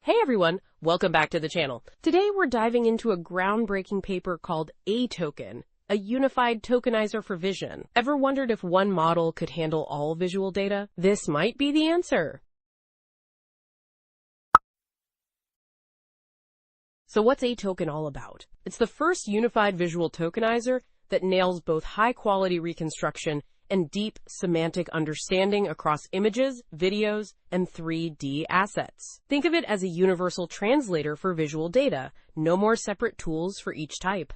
Hey everyone, welcome back to the channel. Today we're diving into a groundbreaking paper called AToken, a unified tokenizer for vision. Ever wondered if one model could handle all visual data? This might be the answer. So what's AToken all about? It's the first unified visual tokenizer that nails both high-quality reconstruction and deep semantic understanding across images, videos, and 3D assets. Think of it as a universal translator for visual data, no more separate tools for each type.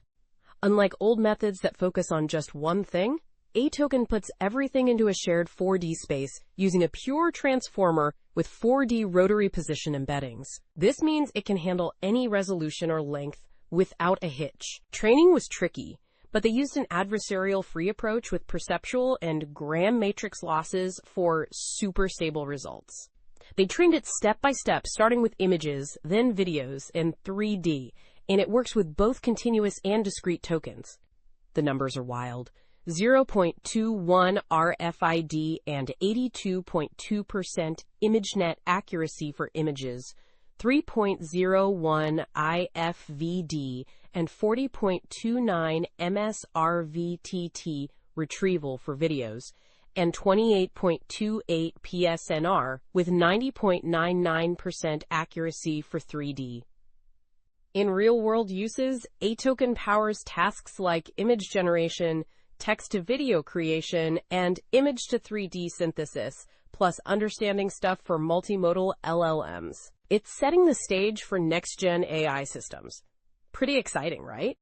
Unlike old methods that focus on just one thing, AToken puts everything into a shared 4D space using a pure transformer with 4D rotary position embeddings. This means it can handle any resolution or length without a hitch. Training was tricky, but they used an adversarial-free approach with perceptual and gram matrix losses for super stable results. They trained it step by step, starting with images, then videos, and 3D, and it works with both continuous and discrete tokens. The numbers are wild. 0.21 RFID and 82.2% ImageNet accuracy for images, 3.01 IFVD, and 40.29 MSRVTT retrieval for videos, and 28.28 PSNR with 90.99% accuracy for 3D. In real-world uses, AToken powers tasks like image generation, text-to-video creation, and image-to-3D synthesis, plus understanding stuff for multimodal LLMs. It's setting the stage for next-gen AI systems. Pretty exciting, right?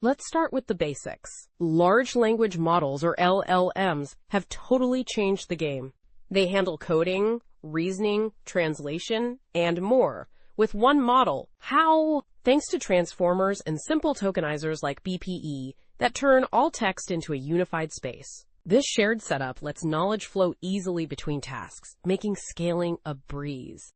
Let's start with the basics. Large language models, or LLMs, have totally changed the game. They handle coding, reasoning, translation, and more with one model. How? Thanks to transformers and simple tokenizers like BPE that turn all text into a unified space. This shared setup lets knowledge flow easily between tasks, making scaling a breeze.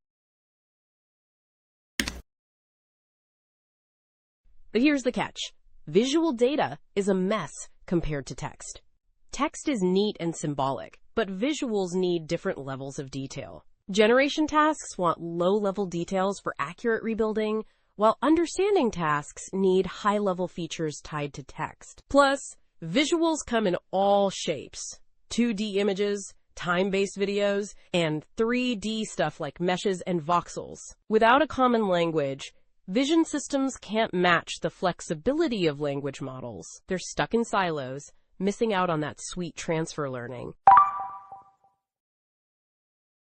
But here's the catch. Visual data is a mess compared to text. Text is neat and symbolic, but visuals need different levels of detail. Generation tasks want low-level details for accurate rebuilding, while understanding tasks need high-level features tied to text. Plus, visuals come in all shapes. 2D images, time-based videos, and 3D stuff like meshes and voxels. Without a common language, vision systems can't match the flexibility of language models. They're stuck in silos, missing out on that sweet transfer learning.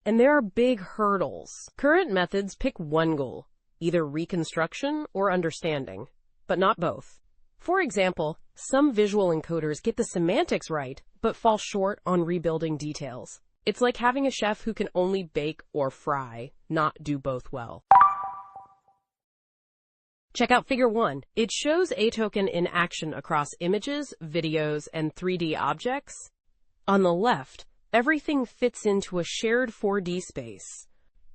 And there are big hurdles. Current methods pick one goal, either reconstruction or understanding, but not both. For example, some visual encoders get the semantics right, but fall short on rebuilding details. It's like having a chef who can only bake or fry, not do both well. Check out Figure 1. It shows AToken in action across images, videos, and 3D objects. On the left, everything fits into a shared 4D space.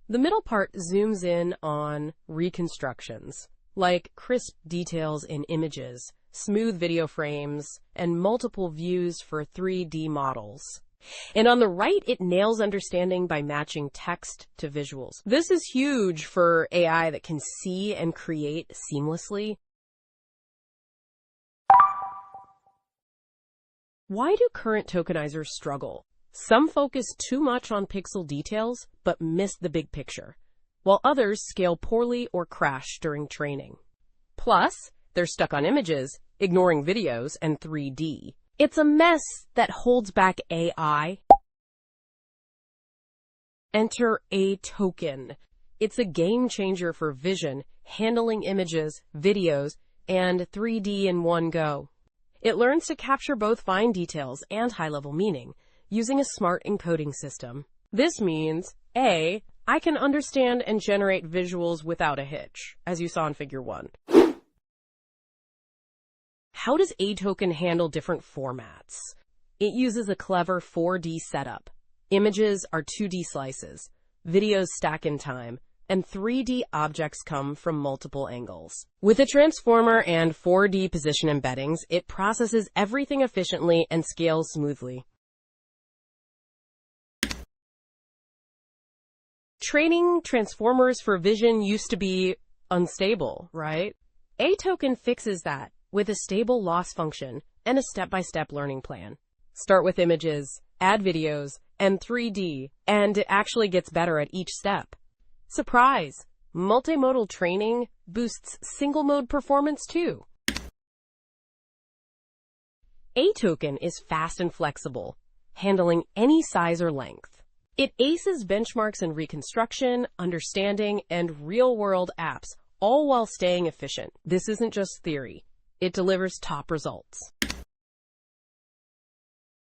The middle part zooms in on reconstructions, like crisp details in images, smooth video frames, and multiple views for 3D models. And on the right, it nails understanding by matching text to visuals. This is huge for AI that can see and create seamlessly. Why do current tokenizers struggle? Some focus too much on pixel details, but miss the big picture, while others scale poorly or crash during training. Plus, they're stuck on images, ignoring videos and 3D. It's a mess that holds back AI. Enter AToken. It's a game changer for vision, handling images, videos, and 3D in one go. It learns to capture both fine details and high-level meaning, using a smart encoding system. This means, A, I can understand and generate visuals without a hitch, as you saw in Figure 1. How does AToken handle different formats? It uses a clever 4D setup. Images are 2D slices, videos stack in time, and 3D objects come from multiple angles. With a transformer and 4D position embeddings, it processes everything efficiently and scales smoothly. Training transformers for vision used to be unstable, right? AToken fixes that with a stable loss function and a step-by-step learning plan. Start with images, add videos, and 3D, and it actually gets better at each step. Surprise! Multimodal training boosts single-mode performance too. AToken is fast and flexible, handling any size or length. It aces benchmarks in reconstruction, understanding, and real-world apps, all while staying efficient. This isn't just theory. It delivers top results.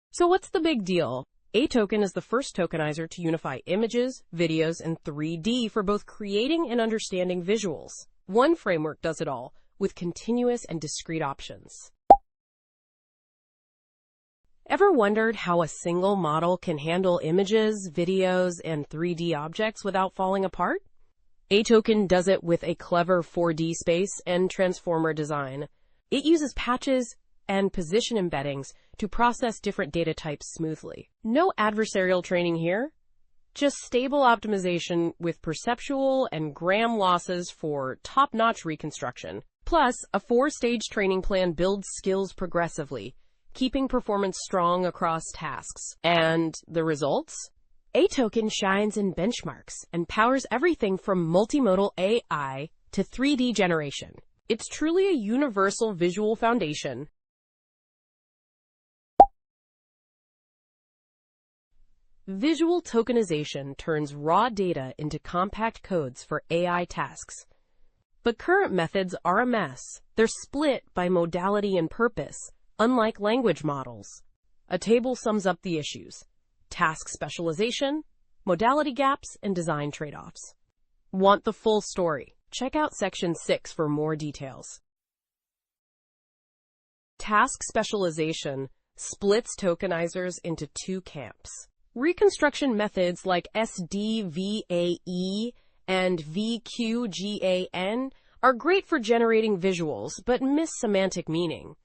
So what's the big deal? AToken is the first tokenizer to unify images, videos, and 3D for both creating and understanding visuals. One framework does it all, with continuous and discrete options. Ever wondered how a single model can handle images, videos, and 3D objects without falling apart? AToken does it with a clever 4D space and transformer design. It uses patches and position embeddings to process different data types smoothly. No adversarial training here, just stable optimization with perceptual and gram losses for top-notch reconstruction. Plus, a 4-stage training plan builds skills progressively, keeping performance strong across tasks. And the results? AToken shines in benchmarks and powers everything from multimodal AI to 3D generation. It's truly a universal visual foundation. Visual tokenization turns raw data into compact codes for AI tasks. But current methods are a mess. They're split by modality and purpose, unlike language models. A table sums up the issues: task specialization, modality gaps, and design trade-offs. Want the full story? Check out Section 6 for more details. Task specialization splits tokenizers into two camps. Reconstruction methods like SDVAE and VQGAN are great for generating visuals, but miss semantic meaning.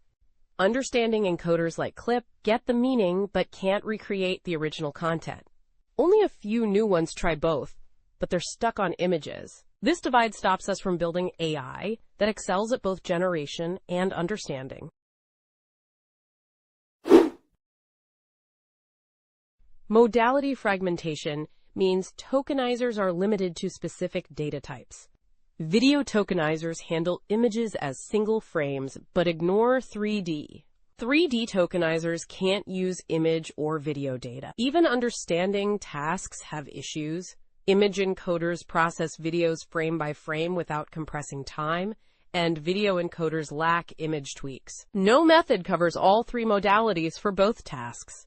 Understanding encoders like clip get the meaning, but can't recreate the original content. Only a few new ones try both, but they're stuck on images. This divide stops us from building AI that excels at both generation and understanding. Modality fragmentation means tokenizers are limited to specific data types. Video tokenizers handle images as single frames, but ignore 3D. 3D tokenizers can't use image or video data. Even understanding tasks have issues. Image encoders process videos frame by frame without compressing time, and video encoders lack image tweaks. No method covers all three modalities for both tasks.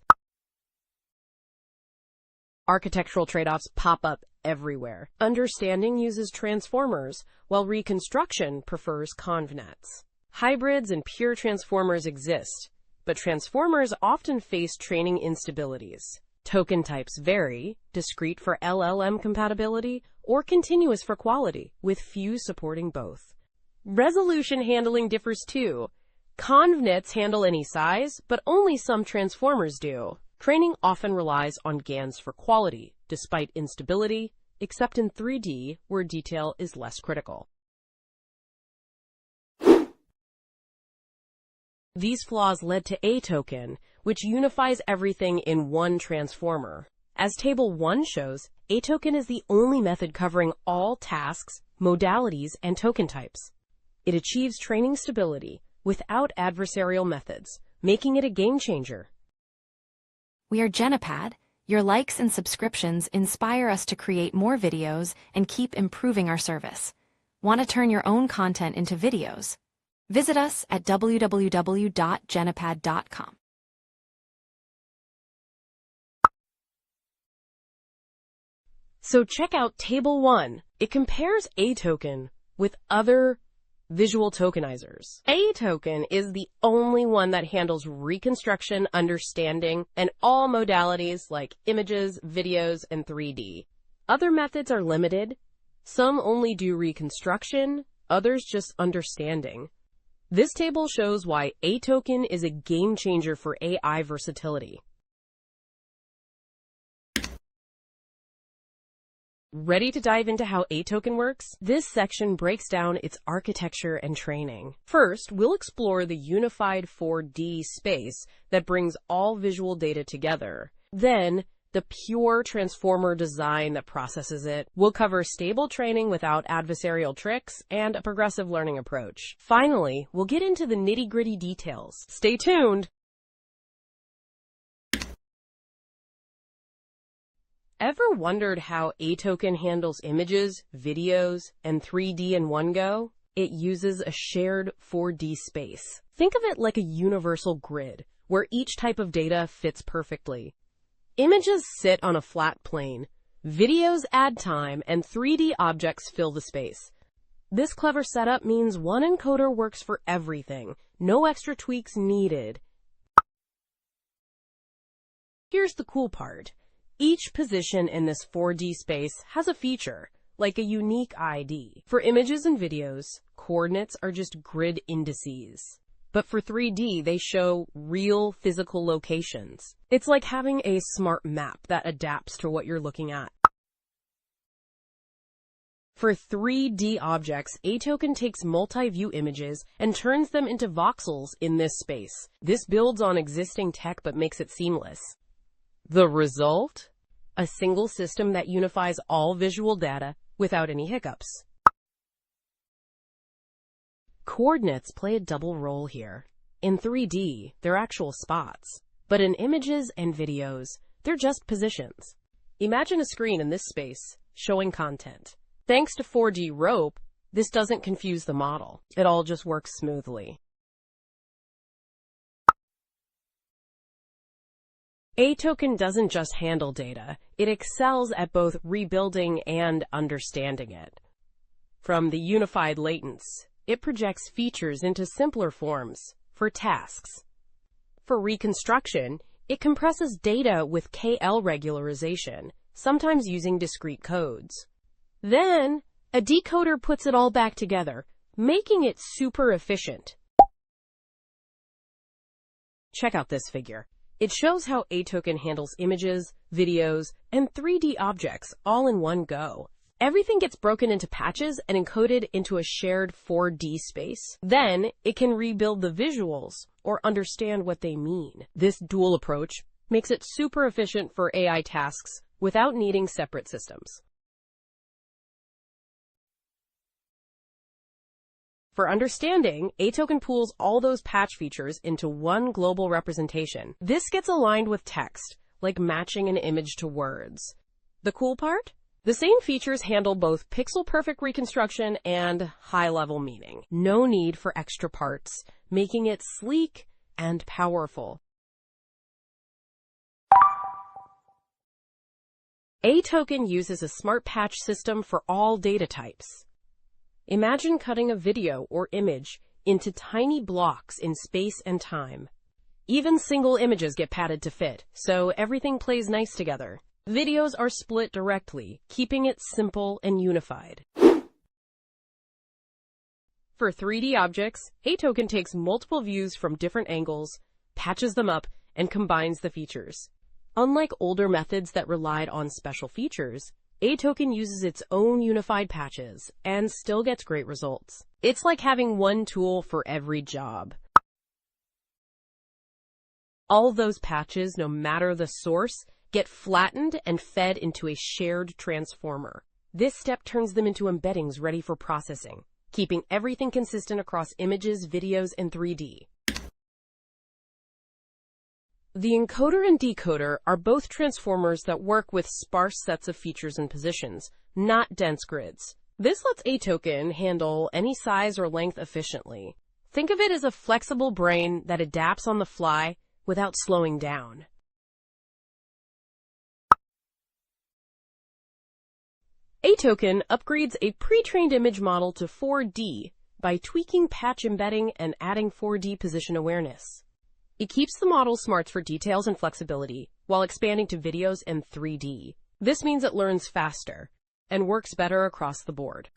Architectural trade-offs pop up everywhere. Understanding uses transformers, while reconstruction prefers convnets. Hybrids and pure transformers exist, but transformers often face training instabilities. Token types vary, discrete for LLM compatibility or continuous for quality, with few supporting both. Resolution handling differs too. Convnets handle any size, but only some transformers do. Training often relies on GANs for quality, despite instability, except in 3D, where detail is less critical. These flaws led to AToken, which unifies everything in one transformer. As Table 1 shows, AToken is the only method covering all tasks, modalities, and token types. It achieves training stability without adversarial methods, making it a game changer. We are Genipad. Your likes and subscriptions inspire us to create more videos and keep improving our service. Want to turn your own content into videos? Visit us at www.genipad.com. So check out Table 1. It compares AToken with other visual tokenizers. AToken is the only one that handles reconstruction, understanding, and all modalities like images, videos, and 3D. Other methods are limited. Some only do reconstruction, others just understanding. This table shows why AToken is a game changer for AI versatility. Ready to dive into how AToken works? This section breaks down its architecture and training. First, we'll explore the unified 4D space that brings all visual data together. Then, the pure transformer design that processes it. We'll cover stable training without adversarial tricks and a progressive learning approach. Finally, we'll get into the nitty-gritty details. Stay tuned! Ever wondered how AToken handles images, videos, and 3D in one go? It uses a shared 4D space. Think of it like a universal grid, where each type of data fits perfectly. Images sit on a flat plane, videos add time, and 3D objects fill the space. This clever setup means one encoder works for everything, no extra tweaks needed. Here's the cool part. Each position in this 4D space has a feature, like a unique ID. For images and videos, coordinates are just grid indices. But for 3D, they show real physical locations. It's like having a smart map that adapts to what you're looking at. For 3D objects, AToken takes multi-view images and turns them into voxels in this space. This builds on existing tech but makes it seamless. The result? A single system that unifies all visual data without any hiccups. Coordinates play a double role here. In 3D, they're actual spots, but in images and videos, they're just positions. Imagine a screen in this space showing content. Thanks to 4D rope, this doesn't confuse the model. It all just works smoothly. AToken doesn't just handle data, it excels at both rebuilding and understanding it. From the unified latents, it projects features into simpler forms for tasks. For reconstruction, it compresses data with KL regularization, sometimes using discrete codes. Then, a decoder puts it all back together, making it super efficient. Check out this figure. It shows how AToken handles images, videos, and 3D objects all in one go. Everything gets broken into patches and encoded into a shared 4D space. Then, it can rebuild the visuals or understand what they mean. This dual approach makes it super efficient for AI tasks without needing separate systems. For understanding, AToken pools all those patch features into one global representation. This gets aligned with text, like matching an image to words. The cool part? The same features handle both pixel-perfect reconstruction and high-level meaning. No need for extra parts, making it sleek and powerful. AToken uses a smart patch system for all data types. Imagine cutting a video or image into tiny blocks in space and time. Even single images get padded to fit, so everything plays nice together. Videos are split directly, keeping it simple and unified. For 3D objects, AToken takes multiple views from different angles, patches them up, and combines the features. Unlike older methods that relied on special features, AToken uses its own unified patches and still gets great results. It's like having one tool for every job. All those patches, no matter the source, get flattened and fed into a shared transformer. This step turns them into embeddings ready for processing, keeping everything consistent across images, videos, and 3D. The encoder and decoder are both transformers that work with sparse sets of features and positions, not dense grids. This lets AToken handle any size or length efficiently. Think of it as a flexible brain that adapts on the fly without slowing down. AToken upgrades a pre-trained image model to 4D by tweaking patch embedding and adding 4D position awareness. It keeps the model smarts for details and flexibility, while expanding to videos and 3D. This means it learns faster and works better across the board.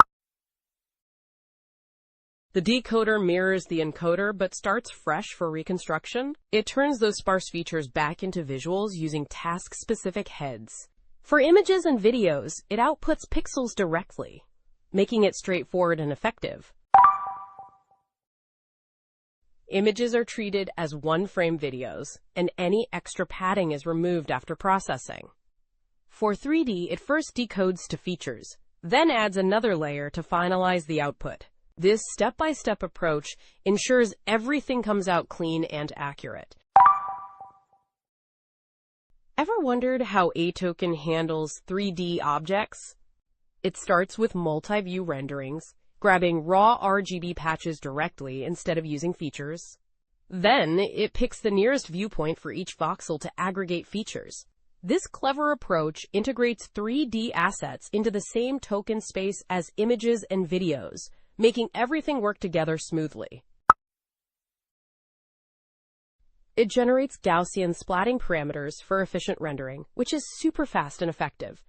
The decoder mirrors the encoder but starts fresh for reconstruction. It turns those sparse features back into visuals using task-specific heads. For images and videos, it outputs pixels directly, making it straightforward and effective. Images are treated as one-frame videos, and any extra padding is removed after processing. For 3D, it first decodes to features, then adds another layer to finalize the output. This step-by-step approach ensures everything comes out clean and accurate. Ever wondered how AToken handles 3D objects? It starts with multi-view renderings, grabbing raw RGB patches directly instead of using features. Then, it picks the nearest viewpoint for each voxel to aggregate features. This clever approach integrates 3D assets into the same token space as images and videos, making everything work together smoothly. It generates Gaussian splatting parameters for efficient rendering, which is super fast and effective.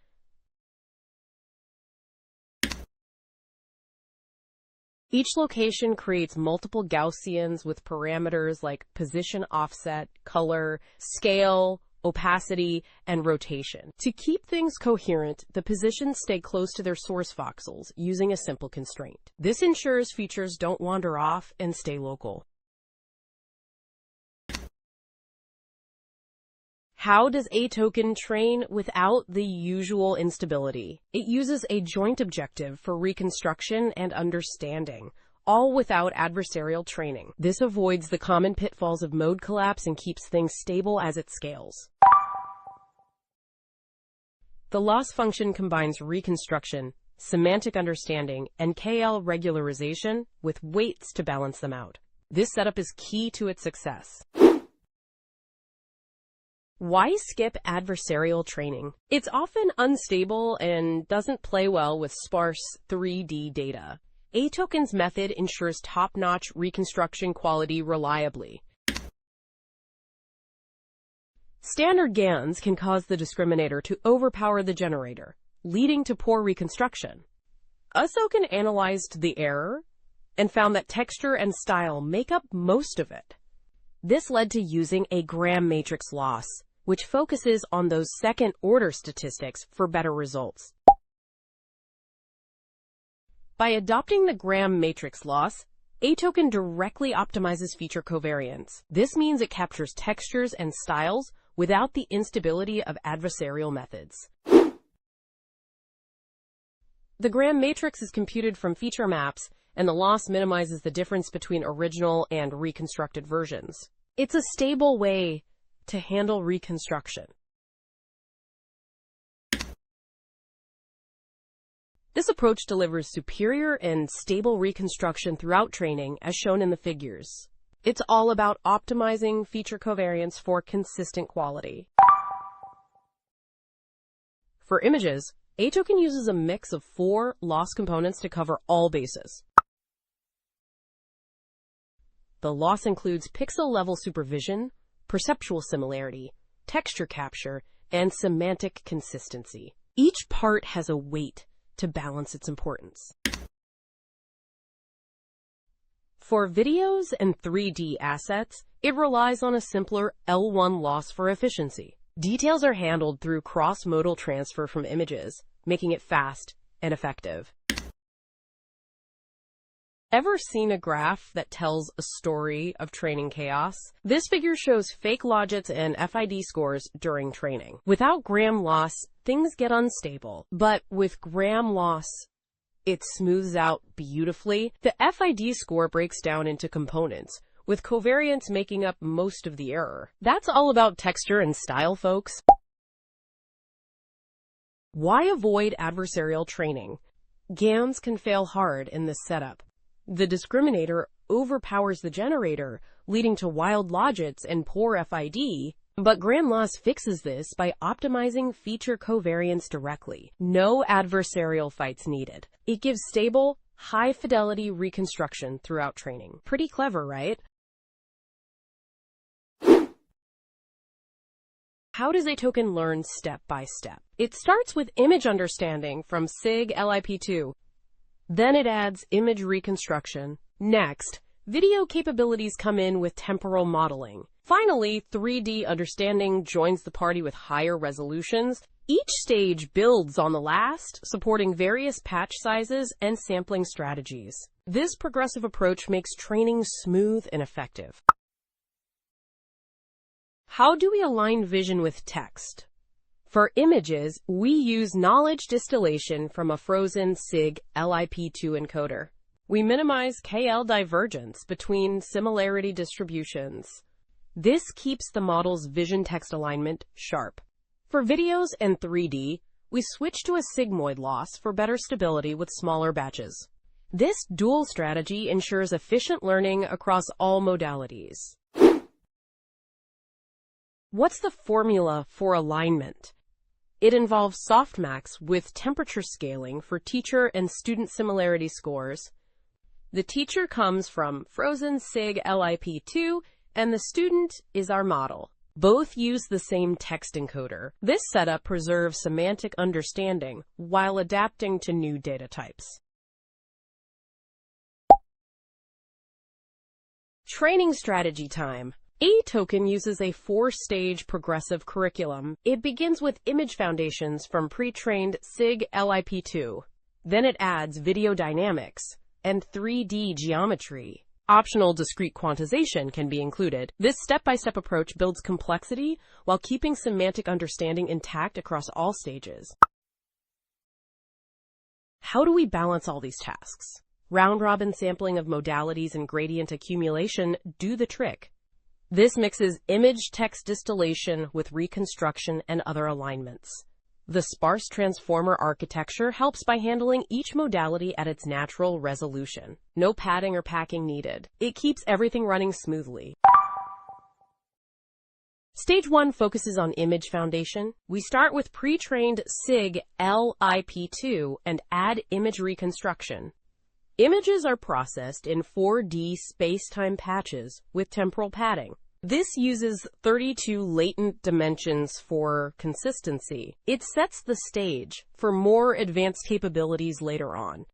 Each location creates multiple Gaussians with parameters like position offset, color, scale, opacity, and rotation. To keep things coherent, the positions stay close to their source voxels using a simple constraint. This ensures features don't wander off and stay local. How does AToken train without the usual instability? It uses a joint objective for reconstruction and understanding, all without adversarial training. This avoids the common pitfalls of mode collapse and keeps things stable as it scales. The loss function combines reconstruction, semantic understanding, and KL regularization with weights to balance them out. This setup is key to its success. Why skip adversarial training? It's often unstable and doesn't play well with sparse 3D data. AToken's method ensures top-notch reconstruction quality reliably. Standard GANs can cause the discriminator to overpower the generator, leading to poor reconstruction. AToken analyzed the error and found that texture and style make up most of it. This led to using a Graham matrix loss, which focuses on those second-order statistics for better results. By adopting the Graham matrix loss, AToken directly optimizes feature covariance. This means it captures textures and styles without the instability of adversarial methods. The Graham matrix is computed from feature maps, and the loss minimizes the difference between original and reconstructed versions. It's a stable way to handle reconstruction. This approach delivers superior and stable reconstruction throughout training, as shown in the figures. It's all about optimizing feature covariance for consistent quality. For images, AToken uses a mix of 4 loss components to cover all bases. The loss includes pixel-level supervision, perceptual similarity, texture capture, and semantic consistency. Each part has a weight to balance its importance. For videos and 3D assets, it relies on a simpler L1 loss for efficiency. Details are handled through cross-modal transfer from images, making it fast and effective. Ever seen a graph that tells a story of training chaos? This figure shows fake logits and FID scores during training. Without Graham loss, things get unstable. But with Graham loss, it smooths out beautifully. The FID score breaks down into components, with covariance making up most of the error. That's all about texture and style, folks. Why avoid adversarial training? GANs can fail hard in this setup. The discriminator overpowers the generator, leading to wild logits and poor FID, but Graham loss fixes this by optimizing feature covariance directly. No adversarial fights needed. It gives stable, high-fidelity reconstruction throughout training. Pretty clever, right? How does AToken learn step by step? It starts with image understanding from SIG LIP2. Then it adds image reconstruction. Next, Video capabilities come in with temporal modeling. Finally, 3D understanding joins the party with higher resolutions. Each stage builds on the last, supporting various patch sizes and sampling strategies. This progressive approach makes training smooth and effective. How do we align vision with text? For images, we use knowledge distillation from a frozen SIG LIP2 encoder. We minimize KL divergence between similarity distributions. This keeps the model's vision-text alignment sharp. For videos and 3D, we switch to a sigmoid loss for better stability with smaller batches. This dual strategy ensures efficient learning across all modalities. What's the formula for alignment? It involves softmax with temperature scaling for teacher and student similarity scores. The teacher comes from frozen SIG LIP2, and the student is our model. Both use the same text encoder. This setup preserves semantic understanding while adapting to new data types. Training strategy time. AToken uses a 4-stage progressive curriculum. It begins with image foundations from pre-trained SIG LIP2. Then it adds video dynamics and 3D geometry. Optional discrete quantization can be included. This step-by-step approach builds complexity while keeping semantic understanding intact across all stages. How do we balance all these tasks? Round-robin sampling of modalities and gradient accumulation do the trick. This mixes image-text distillation with reconstruction and other alignments. The sparse transformer architecture helps by handling each modality at its natural resolution. No padding or packing needed. It keeps everything running smoothly. Stage 1 focuses on image foundation. We start with pre-trained SIG LIP2 and add image reconstruction. Images are processed in 4D space-time patches with temporal padding. This uses 32 latent dimensions for consistency. It sets the stage for more advanced capabilities later on.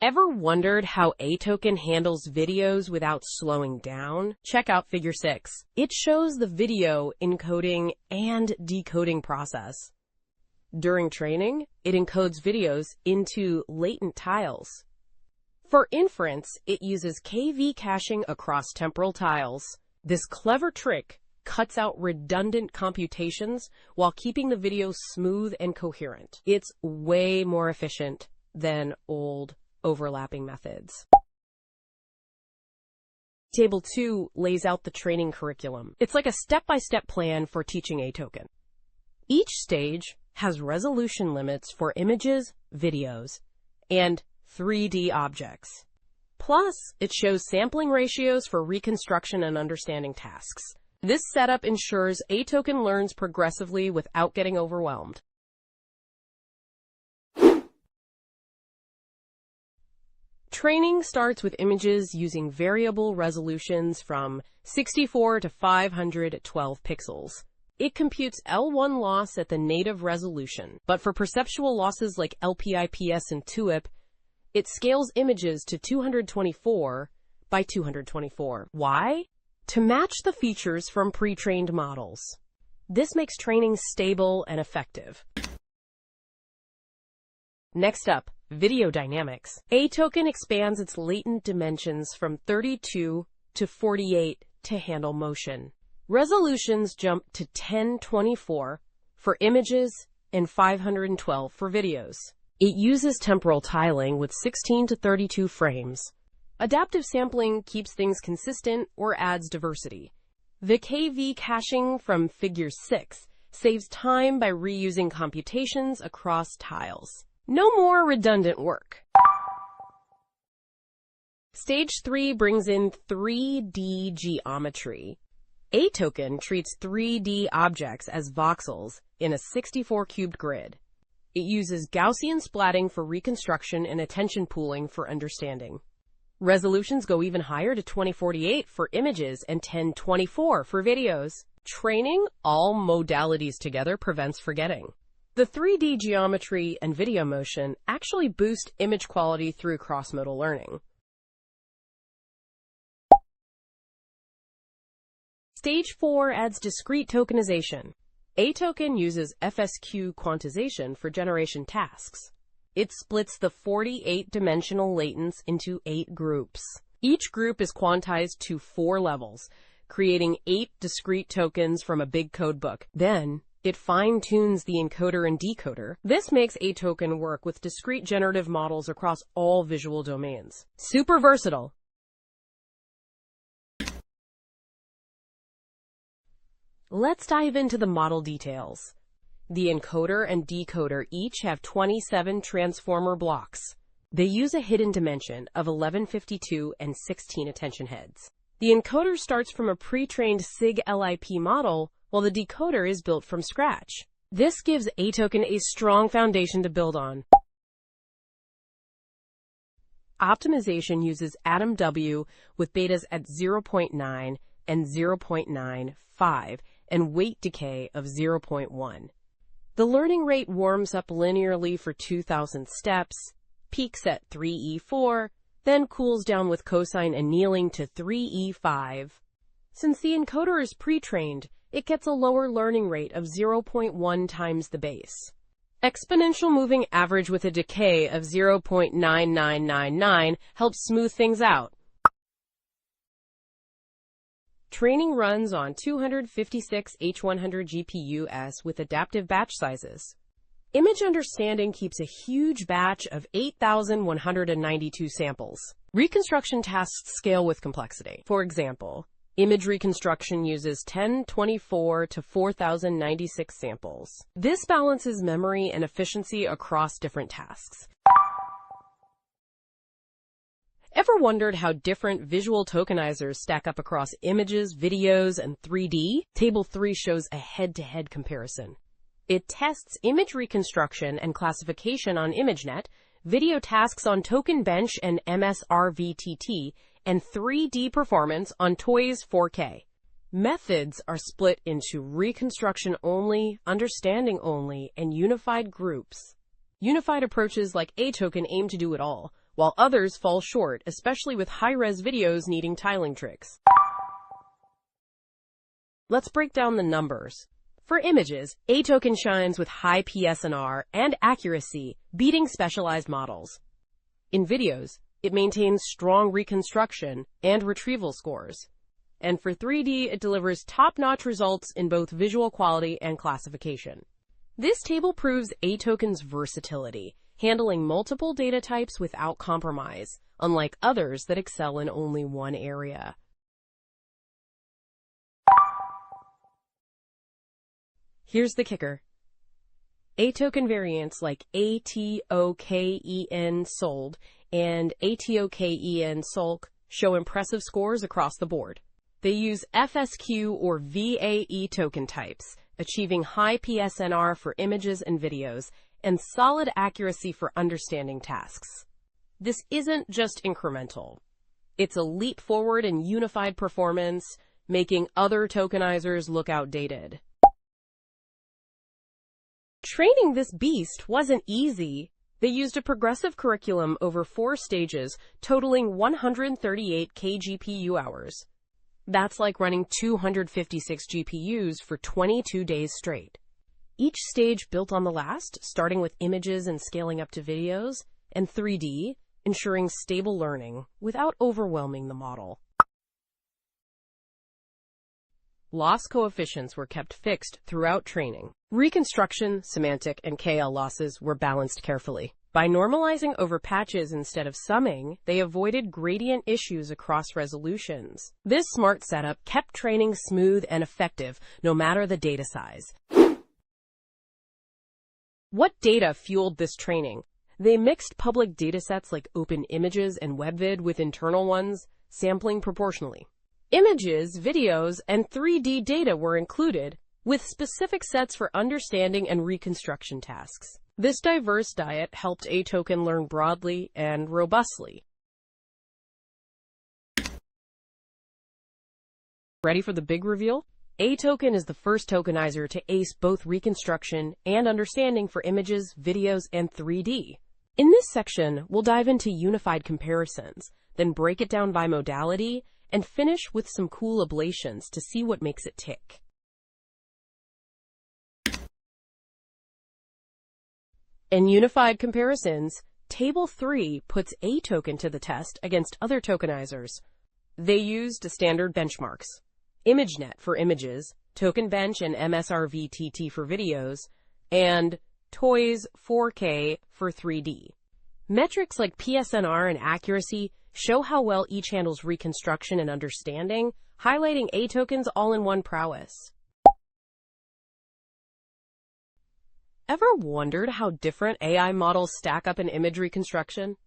Ever wondered how AToken handles videos without slowing down? Check out Figure 6. It shows the video encoding and decoding process. During training, it encodes videos into latent tiles. For inference, it uses KV caching across temporal tiles. This clever trick cuts out redundant computations while keeping the video smooth and coherent. It's way more efficient than old overlapping methods. Table 2 lays out the training curriculum. It's like a step-by-step plan for teaching AToken. Each stage has resolution limits for images, videos, and 3D objects. Plus, it shows sampling ratios for reconstruction and understanding tasks. This setup ensures AToken learns progressively without getting overwhelmed. Training starts with images using variable resolutions from 64 to 512 pixels. It computes L1 loss at the native resolution, but for perceptual losses like LPIPS and TUIP, it scales images to 224 by 224. Why? To match the features from pre-trained models. This makes training stable and effective. Next up, video dynamics. AToken expands its latent dimensions from 32 to 48 to handle motion. Resolutions jump to 1024 for images and 512 for videos. It uses temporal tiling with 16 to 32 frames. Adaptive sampling keeps things consistent or adds diversity. The KV caching from Figure 6 saves time by reusing computations across tiles. No more redundant work. Stage 3 brings in 3D geometry. AToken treats 3D objects as voxels in a 64-cubed grid. It uses Gaussian splatting for reconstruction and attention pooling for understanding. Resolutions go even higher to 2048 for images and 1024 for videos. Training all modalities together prevents forgetting. The 3D geometry and video motion actually boost image quality through cross-modal learning. Stage 4 adds discrete tokenization. AToken uses FSQ quantization for generation tasks. It splits the 48-dimensional latents into 8 groups. Each group is quantized to 4 levels, creating 8 discrete tokens from a big codebook. Then, it fine-tunes the encoder and decoder. This makes AToken work with discrete generative models across all visual domains. Super versatile. Let's dive into the model details. The encoder and decoder each have 27 transformer blocks. They use a hidden dimension of 1152 and 16 attention heads. The encoder starts from a pre-trained SIG-LIP model, while the decoder is built from scratch. This gives AToken a strong foundation to build on. Optimization uses AtomW with betas at 0.9 and 0.95 and weight decay of 0.1. The learning rate warms up linearly for 2,000 steps, peaks at 3E4, then cools down with cosine annealing to 3E5. Since the encoder is pre-trained, it gets a lower learning rate of 0.1 times the base. Exponential moving average with a decay of 0.9999 helps smooth things out. Training runs on 256 H100 GPUs with adaptive batch sizes. Image understanding keeps a huge batch of 8,192 samples. Reconstruction tasks scale with complexity. For example, image reconstruction uses 1024 to 4,096 samples. This balances memory and efficiency across different tasks. Ever wondered how different visual tokenizers stack up across images, videos, and 3D? Table 3 shows a head-to-head comparison. It tests image reconstruction and classification on ImageNet, video tasks on TokenBench and MSRVTT, and 3D performance on Toys 4K. Methods are split into reconstruction only, understanding only, and unified groups. Unified approaches like AToken aim to do it all, while others fall short, especially with high-res videos needing tiling tricks. Let's break down the numbers. For images, AToken shines with high PSNR and accuracy, beating specialized models. In videos, it maintains strong reconstruction and retrieval scores. And for 3D, it delivers top-notch results in both visual quality and classification. This table proves AToken's versatility, handling multiple data types without compromise, unlike others that excel in only one area. Here's the kicker. AToken variants like AToken sold and AToken sulk show impressive scores across the board. They use FSQ or VAE token types, achieving high PSNR for images and videos, and solid accuracy for understanding tasks. This isn't just incremental. It's a leap forward in unified performance, making other tokenizers look outdated. Training this beast wasn't easy. They used a progressive curriculum over 4 stages, totaling 138 kGPU hours. That's like running 256 GPUs for 22 days straight. Each stage built on the last, starting with images and scaling up to videos, and 3D, ensuring stable learning without overwhelming the model. Loss coefficients were kept fixed throughout training. Reconstruction, semantic, and KL losses were balanced carefully. By normalizing over patches instead of summing, they avoided gradient issues across resolutions. This smart setup kept training smooth and effective, no matter the data size. What data fueled this training? They mixed public datasets like open images and WebVid with internal ones, sampling proportionally. Images, videos, and 3D data were included, with specific sets for understanding and reconstruction tasks. This diverse diet helped AToken learn broadly and robustly. Ready for the big reveal? AToken is the first tokenizer to ace both reconstruction and understanding for images, videos, and 3D. In this section, we'll dive into unified comparisons, then break it down by modality, and finish with some cool ablations to see what makes it tick. In unified comparisons, Table 3 puts AToken to the test against other tokenizers. They used standard benchmarks: ImageNet for images, TokenBench and MSRVTT for videos, and Toys 4K for 3D. Metrics like PSNR and accuracy show how well each handles reconstruction and understanding, highlighting AToken's all-in-one prowess. Ever wondered how different AI models stack up in image reconstruction?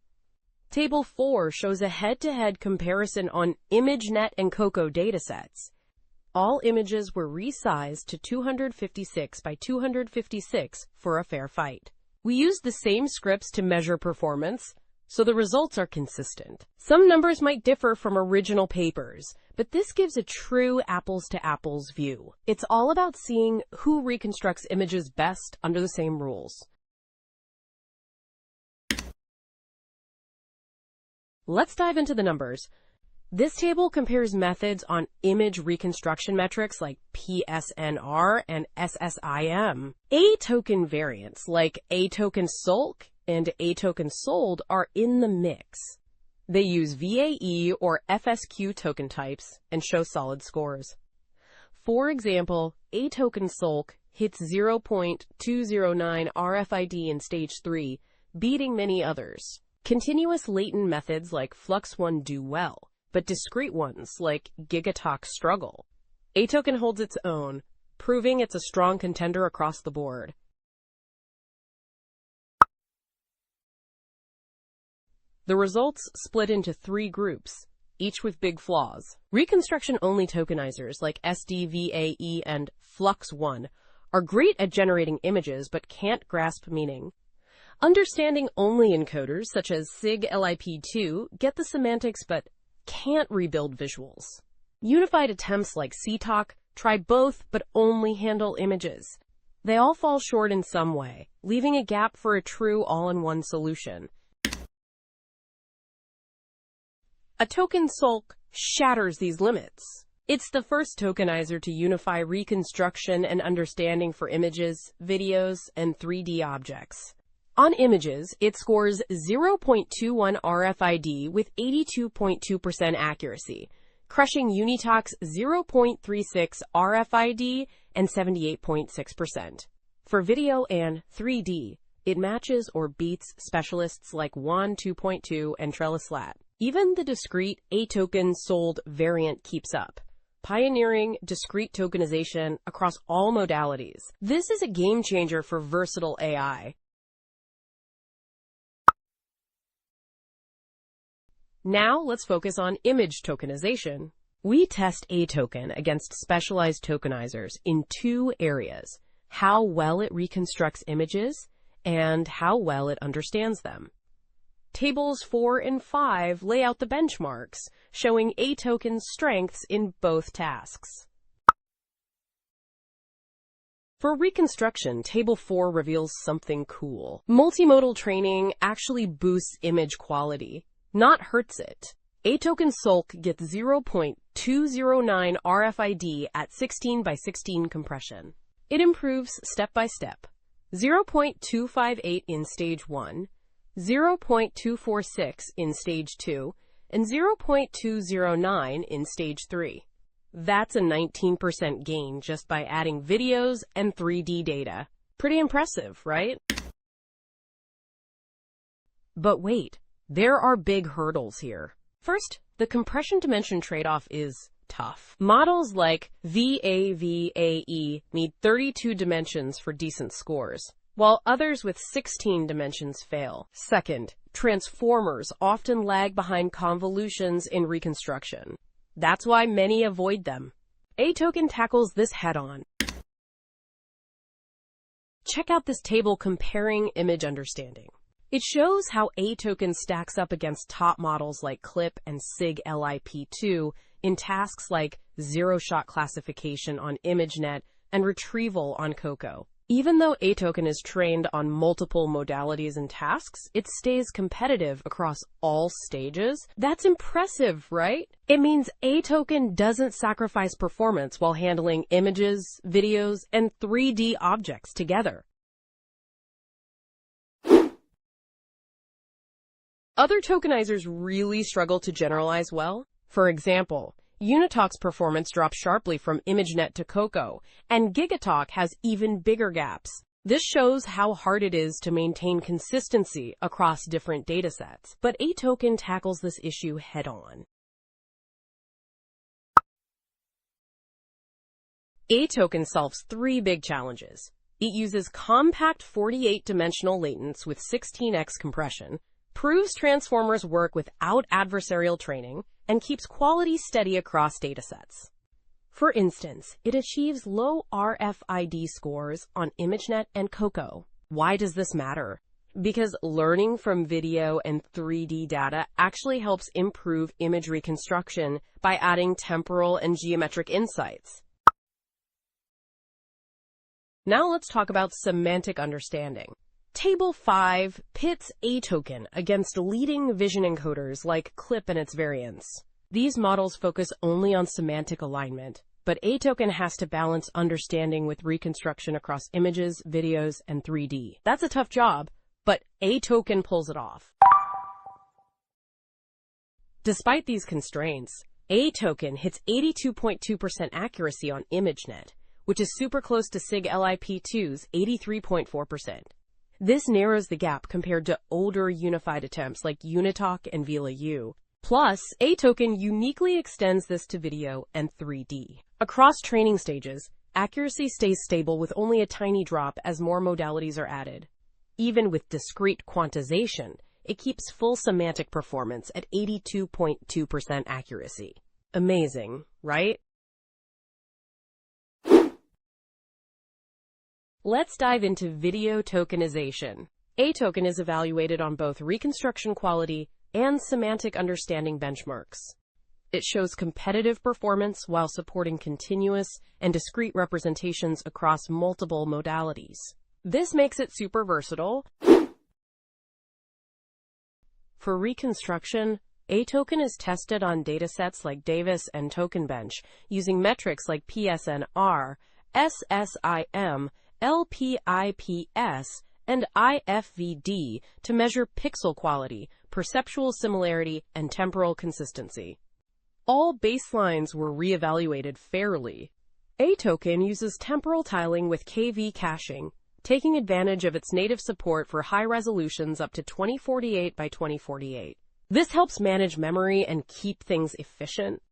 Table 4 shows a head-to-head comparison on ImageNet and Coco datasets. All images were resized to 256 by 256 for a fair fight. We used the same scripts to measure performance, so the results are consistent. Some numbers might differ from original papers, but this gives a true apples-to-apples view. It's all about seeing who reconstructs images best under the same rules. Let's dive into the numbers. This table compares methods on image reconstruction metrics like PSNR and SSIM. AToken variants like AToken Sulk and AToken Sold are in the mix. They use VAE or FSQ token types and show solid scores. For example, AToken Sulk hits 0.209 RFID in Stage 3, beating many others. Continuous latent methods like Flux1 do well, but discrete ones like Gigatalk struggle. AToken holds its own, proving it's a strong contender across the board. The results split into 3 groups, each with big flaws. Reconstruction-only tokenizers like SDVAE and Flux1 are great at generating images but can't grasp meaning. Understanding-only encoders such as SIG-LIP2 get the semantics but can't rebuild visuals. Unified attempts like CTOK try both but only handle images. They all fall short in some way, leaving a gap for a true all-in-one solution. AToken Sulk shatters these limits. It's the first tokenizer to unify reconstruction and understanding for images, videos, and 3D objects. On images, it scores 0.21 RFID with 82.2% accuracy, crushing Unitalk's 0.36 RFID and 78.6%. For video and 3D, it matches or beats specialists like WAN 2.2 and TrellisLat. Even the discrete AToken Sold variant keeps up, pioneering discrete tokenization across all modalities. This is a game changer for versatile AI. Now let's focus on image tokenization. We test AToken against specialized tokenizers in 2 areas: how well it reconstructs images and how well it understands them. Tables 4 and 5 lay out the benchmarks, showing AToken's strengths in both tasks. For reconstruction, Table 4 reveals something cool. Multimodal training actually boosts image quality, not hurts it. AToken Sulk gets 0.209 RFID at 16 by 16 compression. It improves step by step: 0.258 in Stage 1, 0.246 in Stage 2, and 0.209 in Stage 3. That's a 19% gain just by adding videos and 3D data. Pretty impressive, right? But wait, there are big hurdles here. First, the compression dimension trade-off is tough. Models like VAVAE need 32 dimensions for decent scores, while others with 16 dimensions fail. Second, transformers often lag behind convolutions in reconstruction. That's why many avoid them. AToken tackles this head-on. Check out this table comparing image understanding. It shows how AToken stacks up against top models like CLIP and SIG-LIP2 in tasks like zero-shot classification on ImageNet and retrieval on Coco. Even though AToken is trained on multiple modalities and tasks, it stays competitive across all stages. That's impressive, right? It means AToken doesn't sacrifice performance while handling images, videos, and 3D objects together. Other tokenizers really struggle to generalize well. For example, Unitalk's performance drops sharply from ImageNet to Coco, and Gigatalk has even bigger gaps. This shows how hard it is to maintain consistency across different datasets, but AToken tackles this issue head-on. AToken solves three big challenges. It uses compact 48-dimensional latents with 16x compression, proves transformers work without adversarial training, and keeps quality steady across datasets. For instance, it achieves low RFID scores on ImageNet and Coco. Why does this matter? Because learning from video and 3D data actually helps improve image reconstruction by adding temporal and geometric insights. Now let's talk about semantic understanding. Table 5 pits AToken against leading vision encoders like CLIP and its variants. These models focus only on semantic alignment, but AToken has to balance understanding with reconstruction across images, videos, and 3D. That's a tough job, but AToken pulls it off. Despite these constraints, AToken hits 82.2% accuracy on ImageNet, which is super close to SIG-LIP2's 83.4%. This narrows the gap compared to older unified attempts like Unitalk and VLA-U. Plus, AToken uniquely extends this to video and 3D. Across training stages, accuracy stays stable with only a tiny drop as more modalities are added. Even with discrete quantization, it keeps full semantic performance at 82.2% accuracy. Amazing, right? Let's dive into video tokenization. AToken is evaluated on both reconstruction quality and semantic understanding benchmarks. It shows competitive performance while supporting continuous and discrete representations across multiple modalities. This makes it super versatile. For reconstruction, AToken is tested on datasets like Davis and TokenBench using metrics like PSNR, SSIM, LPIPS, and IFVD to measure pixel quality, perceptual similarity, and temporal consistency. All baselines were reevaluated fairly. AToken uses temporal tiling with KV caching, taking advantage of its native support for high resolutions up to 2048 by 2048. This helps manage memory and keep things efficient.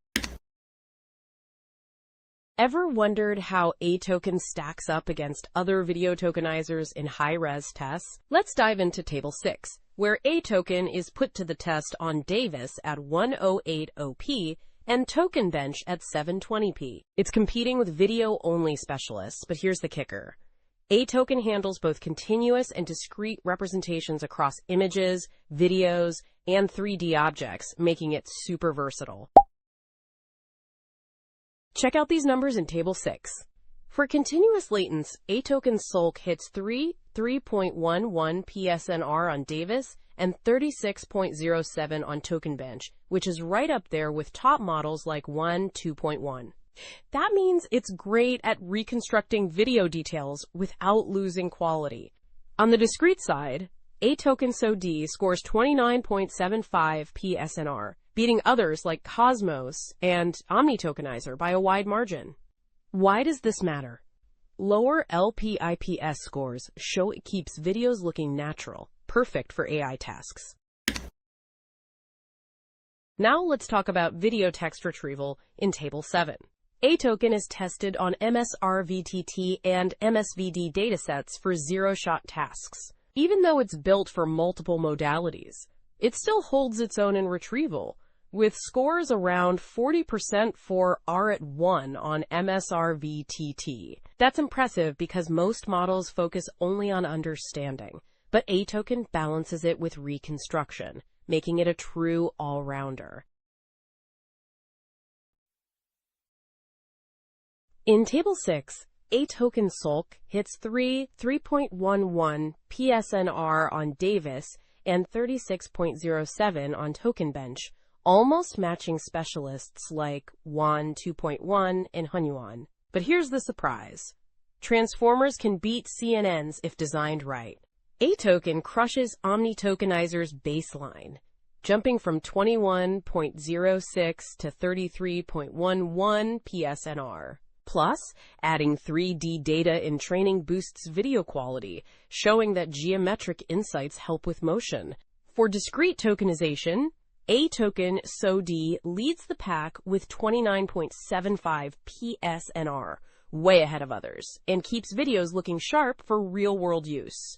Ever wondered how AToken stacks up against other video tokenizers in high-res tests? Let's dive into Table 6, where AToken is put to the test on Davis at 1080p and TokenBench at 720p. It's competing with video-only specialists, but here's the kicker. AToken handles both continuous and discrete representations across images, videos, and 3D objects, making it super versatile. Check out these numbers in Table 6. For continuous latents, AToken Sulk hits 3.11 PSNR on Davis and 36.07 on TokenBench, which is right up there with top models like 2.1. That means it's great at reconstructing video details without losing quality. On the discrete side, AToken SO-D scores 29.75 PSNR, beating others like Cosmos and Tokenizer by a wide margin. Why does this matter? Lower LPIPS scores show it keeps videos looking natural, perfect for AI tasks. Now let's talk about video text retrieval in Table 7. AToken is tested on MSRVTT and MSVD datasets for zero-shot tasks. Even though it's built for multiple modalities, it still holds its own in retrieval, with scores around 40% for R@1 on MSRVTT. That's impressive because most models focus only on understanding, but AToken balances it with reconstruction, making it a true all-rounder. In Table 6, AToken Sulk hits 3.11 PSNR on Davis and 36.07 on TokenBench, almost matching specialists like Wan 2.1 and Hunyuan. But here's the surprise. Transformers can beat CNNs if designed right. AToken crushes OmniTokenizer's baseline, jumping from 21.06 to 33.11 PSNR. Plus, adding 3D data in training boosts video quality, showing that geometric insights help with motion. For discrete tokenization, AToken SOD leads the pack with 29.75 PSNR, way ahead of others, and keeps videos looking sharp for real-world use.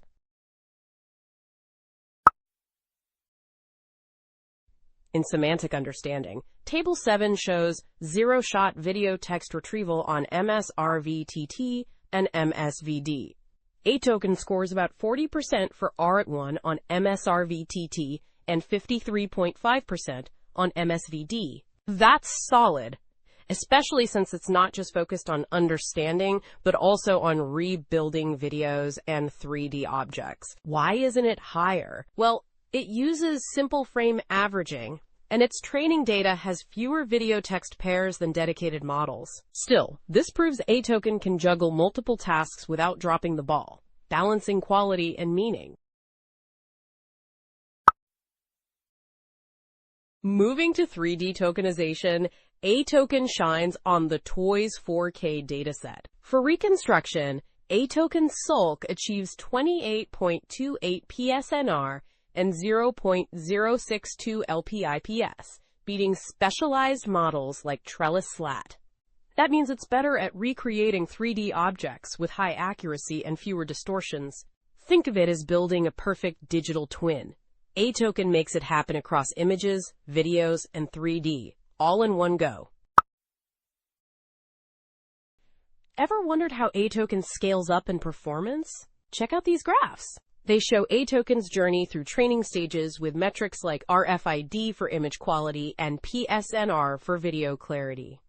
In semantic understanding, Table 7 shows zero-shot video text retrieval on MSRVTT and MSVD. AToken scores about 40% for R1 on MSRVTT and 53.5% on MSVD. That's solid, especially since it's not just focused on understanding, but also on rebuilding videos and 3D objects. Why isn't it higher? Well, it uses simple frame averaging, and its training data has fewer video text pairs than dedicated models. Still, this proves AToken can juggle multiple tasks without dropping the ball, balancing quality and meaning. Moving to 3D tokenization, AToken shines on the Toys 4K dataset. For reconstruction, AToken Sulk achieves 28.28 PSNR and 0.062 LPIPS, beating specialized models like Trellis Slat. That means it's better at recreating 3D objects with high accuracy and fewer distortions. Think of it as building a perfect digital twin. AToken makes it happen across images, videos, and 3D, all in one go. Ever wondered how AToken scales up in performance? Check out these graphs. They show AToken's journey through training stages with metrics like RFID for image quality and PSNR for video clarity.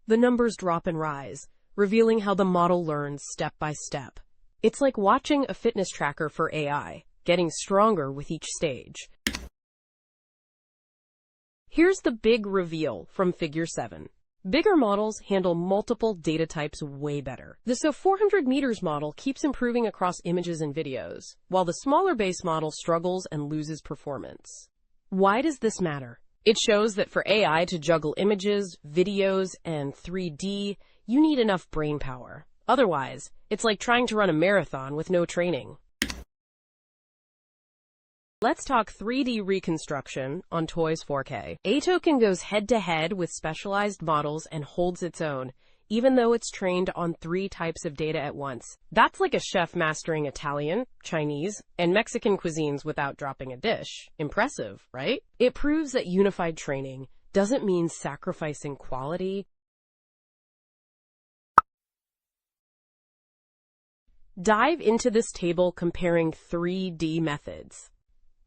The numbers drop and rise, revealing how the model learns step by step. It's like watching a fitness tracker for AI, getting stronger with each stage. Here's the big reveal from Figure 7. Bigger models handle multiple data types way better. The SO 400 meters model keeps improving across images and videos, while the smaller base model struggles and loses performance. Why does this matter? It shows that for AI to juggle images, videos, and 3D, you need enough brain power. Otherwise, it's like trying to run a marathon with no training. Let's talk 3D reconstruction on Toys 4K. AToken goes head-to-head with specialized models and holds its own, even though it's trained on 3 types of data at once. That's like a chef mastering Italian, Chinese, and Mexican cuisines without dropping a dish. Impressive, right? It proves that unified training doesn't mean sacrificing quality. Dive into this table comparing 3D methods.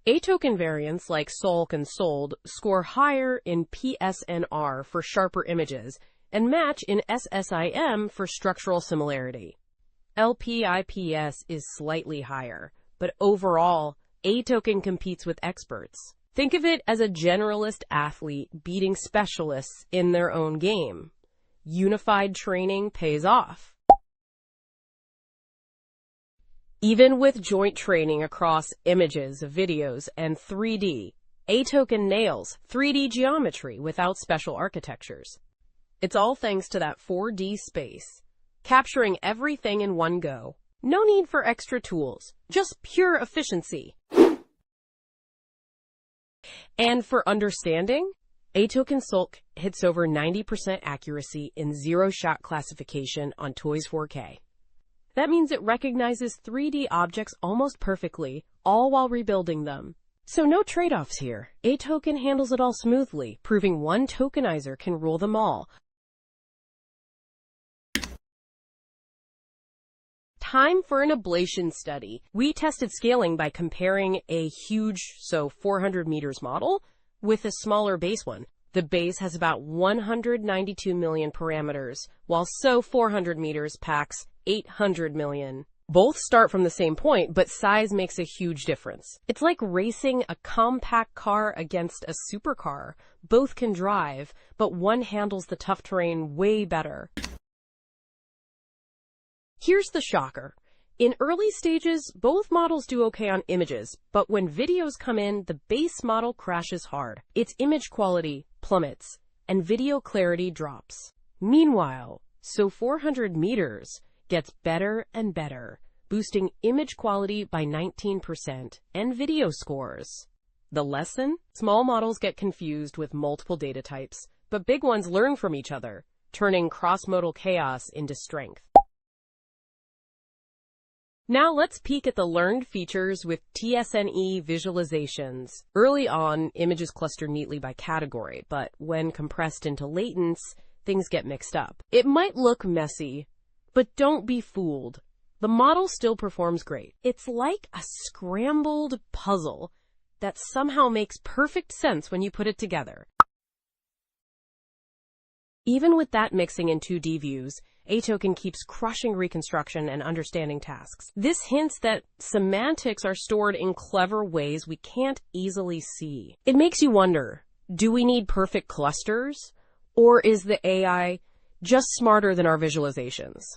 AToken variants like Sulk and Sold score higher in PSNR for sharper images and match in SSIM for structural similarity. LPIPS is slightly higher, but overall, AToken competes with experts. Think of it as a generalist athlete beating specialists in their own game. Unified training pays off. Even with joint training across images, videos, and 3D, AToken nails 3D geometry without special architectures. It's all thanks to that 4D space, capturing everything in one go. No need for extra tools, just pure efficiency. And for understanding, AToken Sulk hits over 90% accuracy in zero-shot classification on Toys 4K. That means it recognizes 3D objects almost perfectly, all while rebuilding them. So no trade-offs here. AToken handles it all smoothly, proving one tokenizer can rule them all. Time for an ablation study. We tested scaling by comparing a huge SO 400 meters model with a smaller base one. The base has about 192 million parameters, while SO 400 meters packs 800 million. Both start from the same point, but size makes a huge difference. It's like racing a compact car against a supercar. Both can drive, but one handles the tough terrain way better. Here's the shocker. In early stages, both models do okay on images, but when videos come in, the base model crashes hard. Its image quality plummets, and video clarity drops. Meanwhile, So 400 meters gets better and better, boosting image quality by 19% and video scores. The lesson? Small models get confused with multiple data types, but big ones learn from each other, turning cross-modal chaos into strength. Now let's peek at the learned features with TSNE visualizations. Early on, images cluster neatly by category, but when compressed into latents, things get mixed up. It might look messy, but don't be fooled. The model still performs great. It's like a scrambled puzzle that somehow makes perfect sense when you put it together. Even with that mixing in 2D views, AToken keeps crushing reconstruction and understanding tasks. This hints that semantics are stored in clever ways we can't easily see. It makes you wonder, do we need perfect clusters? Or is the AI just smarter than our visualizations?